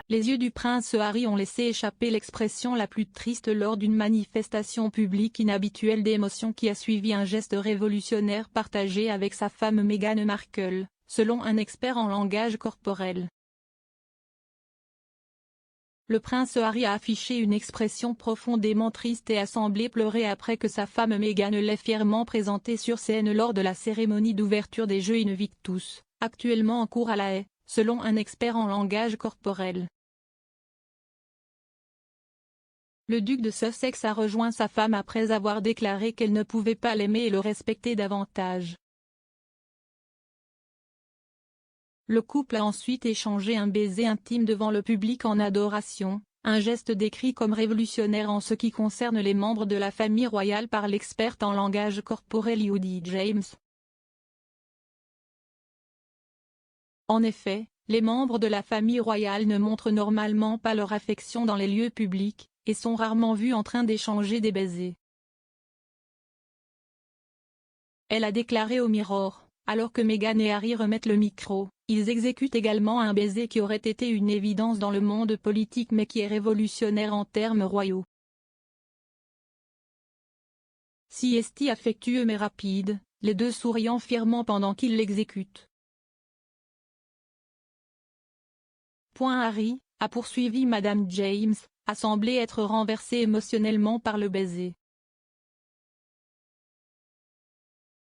Les yeux du prince Harry ont laissé échapper l'expression la plus triste lors d'une manifestation publique inhabituelle d'émotion qui a suivi un geste révolutionnaire partagé avec sa femme Meghan Markle, selon un expert en langage corporel. Le prince Harry a affiché une expression profondément triste et a semblé pleurer après que sa femme Meghan l'ait fièrement présenté sur scène lors de la cérémonie d'ouverture des Jeux Invictus, actuellement en cours à La Haye, selon un expert en langage corporel. Le duc de Sussex a rejoint sa femme après avoir déclaré qu'elle ne pouvait pas l'aimer et le respecter davantage. Le couple a ensuite échangé un baiser intime devant le public en adoration, un geste décrit comme révolutionnaire en ce qui concerne les membres de la famille royale par l'experte en langage corporel Judy James. En effet, les membres de la famille royale ne montrent normalement pas leur affection dans les lieux publics, et sont rarement vus en train d'échanger des baisers. Elle a déclaré au Mirror, alors que Meghan et Harry remettent le micro, ils exécutent également un baiser qui aurait été une évidence dans le monde politique mais qui est révolutionnaire en termes royaux. Sieste affectueux mais rapide, les deux souriant fièrement pendant qu'ils l'exécutent. Harry, a poursuivi Madame James, a semblé être renversée émotionnellement par le baiser.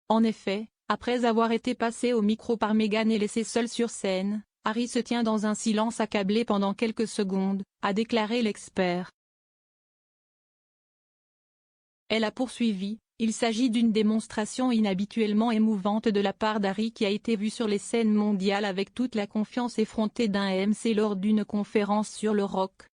En effet, après avoir été passé au micro par Meghan et laissé seul sur scène, Harry se tient dans un silence accablé pendant quelques secondes, a déclaré l'expert. Elle a poursuivi, il s'agit d'une démonstration inhabituellement émouvante de la part d'Harry qui a été vu sur les scènes mondiales avec toute la confiance effrontée d'un MC lors d'une conférence sur le rock.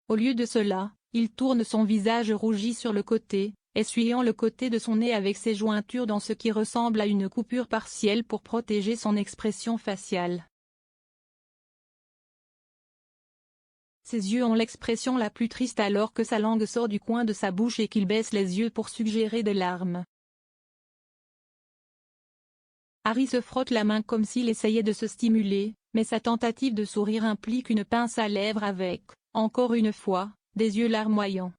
Au lieu de cela, il tourne son visage rougi sur le côté, essuyant le côté de son nez avec ses jointures dans ce qui ressemble à une coupure partielle pour protéger son expression faciale. Ses yeux ont l'expression la plus triste alors que sa langue sort du coin de sa bouche et qu'il baisse les yeux pour suggérer des larmes. Harry se frotte la main comme s'il essayait de se stimuler, mais sa tentative de sourire implique une pince à lèvres avec, encore une fois, des yeux larmoyants.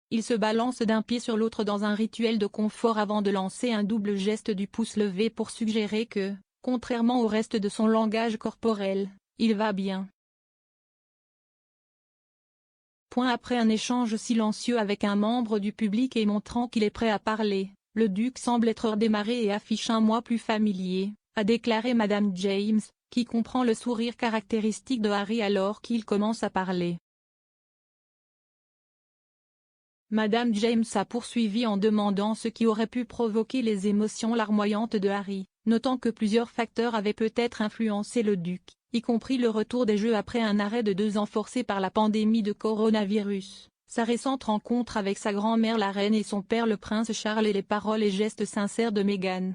Il se balance d'un pied sur l'autre dans un rituel de confort avant de lancer un double geste du pouce levé pour suggérer que, contrairement au reste de son langage corporel, il va bien. Après un échange silencieux avec un membre du public et montrant qu'il est prêt à parler, le duc semble être redémarré et affiche un moi plus familier, a déclaré Madame James, qui comprend le sourire caractéristique de Harry alors qu'il commence à parler. Madame James a poursuivi en demandant ce qui aurait pu provoquer les émotions larmoyantes de Harry, notant que plusieurs facteurs avaient peut-être influencé le duc, y compris le retour des Jeux après un arrêt de 2 ans forcé par la pandémie de coronavirus, sa récente rencontre avec sa grand-mère la reine et son père le prince Charles et les paroles et gestes sincères de Meghan.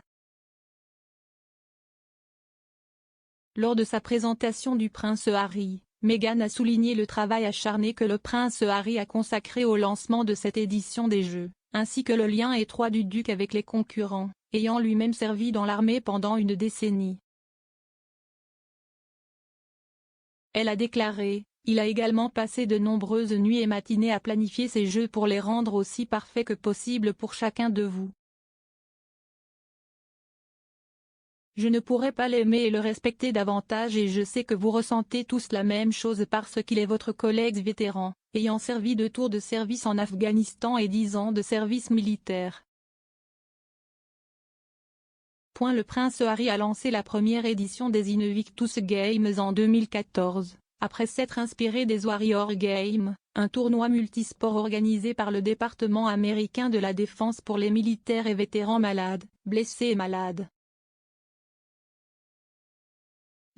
Lors de sa présentation du prince Harry, Meghan a souligné le travail acharné que le prince Harry a consacré au lancement de cette édition des Jeux, ainsi que le lien étroit du duc avec les concurrents, ayant lui-même servi dans l'armée pendant une décennie. Elle a déclaré, il a également passé de nombreuses nuits et matinées à planifier ces Jeux pour les rendre aussi parfaits que possible pour chacun de vous. Je ne pourrais pas l'aimer et le respecter davantage et je sais que vous ressentez tous la même chose parce qu'il est votre collègue vétéran, ayant servi 2 tours de service en Afghanistan et 10 ans de service militaire. Le prince Harry a lancé la première édition des Invictus Games en 2014, après s'être inspiré des Warrior Games, un tournoi multisport organisé par le département américain de la défense pour les militaires et vétérans malades, blessés et malades.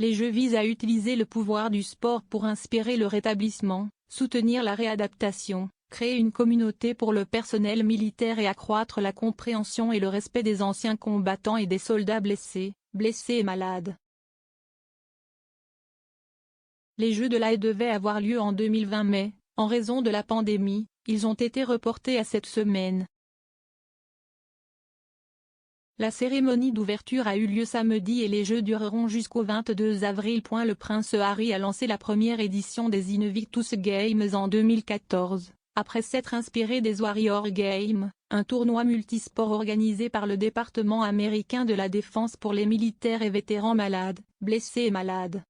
Les Jeux visent à utiliser le pouvoir du sport pour inspirer le rétablissement, soutenir la réadaptation, créer une communauté pour le personnel militaire et accroître la compréhension et le respect des anciens combattants et des soldats blessés et malades. Les Jeux de La Haye devaient avoir lieu en 2020 mais, en raison de la pandémie, ils ont été reportés à cette semaine. La cérémonie d'ouverture a eu lieu samedi et les Jeux dureront jusqu'au 22 avril. Le prince Harry a lancé la première édition des Invictus Games en 2014, après s'être inspiré des Warrior Games, un tournoi multisport organisé par le département américain de la défense pour les militaires et vétérans malades, blessés et malades.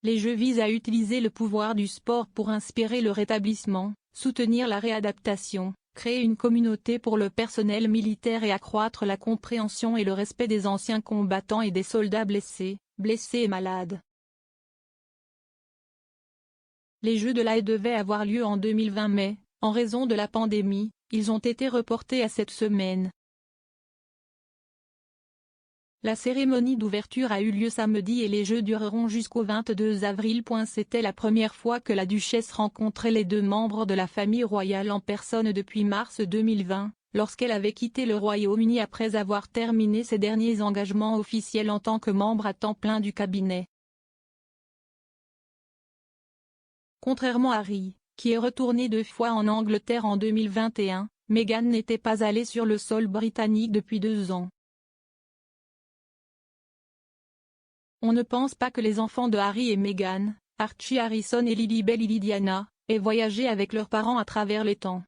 Les Jeux visent à utiliser le pouvoir du sport pour inspirer le rétablissement, soutenir la réadaptation, créer une communauté pour le personnel militaire et accroître la compréhension et le respect des anciens combattants et des soldats blessés et malades. Les Jeux de la Haye devaient avoir lieu en 2020 mais, en raison de la pandémie, ils ont été reportés à cette semaine. La cérémonie d'ouverture a eu lieu samedi et les Jeux dureront jusqu'au 22 avril. C'était la première fois que la duchesse rencontrait les deux membres de la famille royale en personne depuis mars 2020, lorsqu'elle avait quitté le Royaume-Uni après avoir terminé ses derniers engagements officiels en tant que membre à temps plein du cabinet. Contrairement à Harry, qui est retourné 2 fois en Angleterre en 2021, Meghan n'était pas allée sur le sol britannique depuis 2 ans. On ne pense pas que les enfants de Harry et Meghan, Archie Harrison et Lilibet Lily Diana, aient voyagé avec leurs parents à travers les temps.